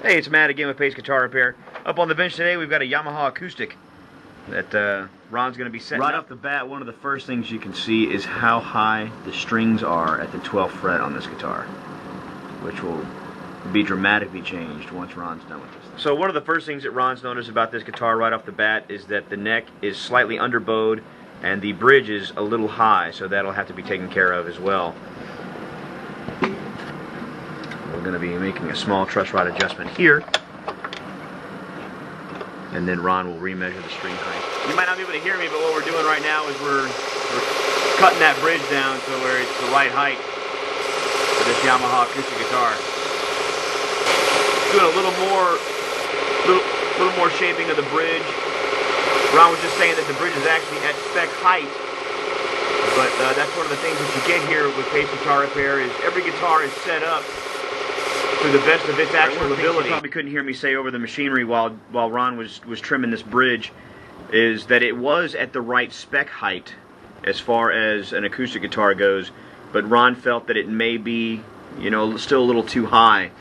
Hey, it's Matt again with Pace Guitar Repair. Up on the bench today, we've got a Yamaha Acoustic that Ron's going to be setting right up. off the bat, one of the first things you can see is how high the strings are at the 12th fret on this guitar, which will be dramatically changed once Ron's done with this thing. So one of the first things that Ron's noticed about this guitar right off the bat is that the neck is slightly underbowed and the bridge is a little high, so that'll have to be taken care of as well. We're going to be making a small truss rod adjustment here, and then Ron will remeasure the string height. You might not be able to hear me, but what we're doing right now is we're cutting that bridge down to where it's the right height for this Yamaha acoustic guitar. Doing a little more shaping of the bridge. Ron was just saying that the bridge is actually at spec height, but that's one of the things that you get here with Pace Guitar Repair is every guitar is set up to the best of its actual ability. You probably couldn't hear me say over the machinery while Ron was trimming this bridge is that it was at the right spec height as far as an acoustic guitar goes, but Ron felt that it may be, you know, still a little too high.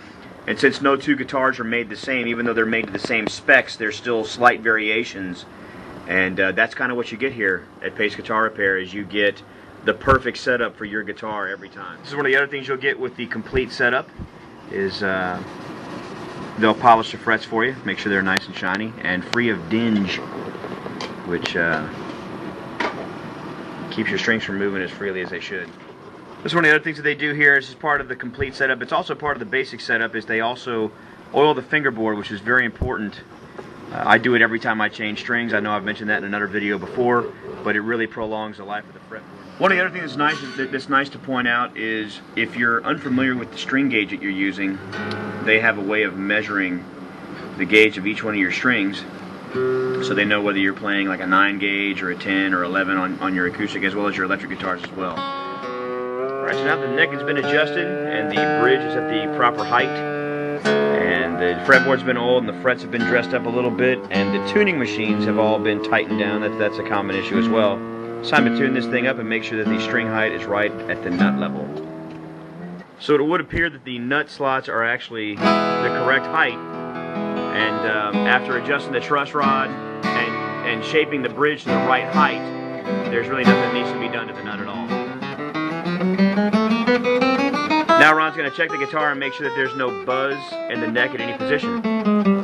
And since no two guitars are made the same, even though they're made to the same specs, there's still slight variations. And that's kind of what you get here at Pace Guitar Repair, is you get the perfect setup for your guitar every time. This is one of the other things you'll get with the complete setup, is they'll polish the frets for you, make sure they're nice and shiny and free of dinge, which keeps your strings from moving as freely as they should. This is one of the other things that they do here. This is part of the complete setup. It's also part of the basic setup, is they also oil the fingerboard, which is very important. I do it every time I change strings. I know I've mentioned that in another video before, but it really prolongs the life of the fretboard. One of the other things that's nice to point out is if you're unfamiliar with the string gauge that you're using, they have a way of measuring the gauge of each one of your strings, so they know whether you're playing like a 9 gauge or a 10 or 11 on your acoustic, as well as your electric guitars as well. Alright, so now the neck has been adjusted and the bridge is at the proper height, and the fretboard's been oiled and the frets have been dressed up a little bit, and the tuning machines have all been tightened down. That's a common issue as well. It's time to tune this thing up and make sure that the string height is right at the nut level. So it would appear that the nut slots are actually the correct height, and after adjusting the truss rod and shaping the bridge to the right height, there's really nothing that needs to be done to the nut at all. Now Ron's going to check the guitar and make sure that there's no buzz in the neck at any position.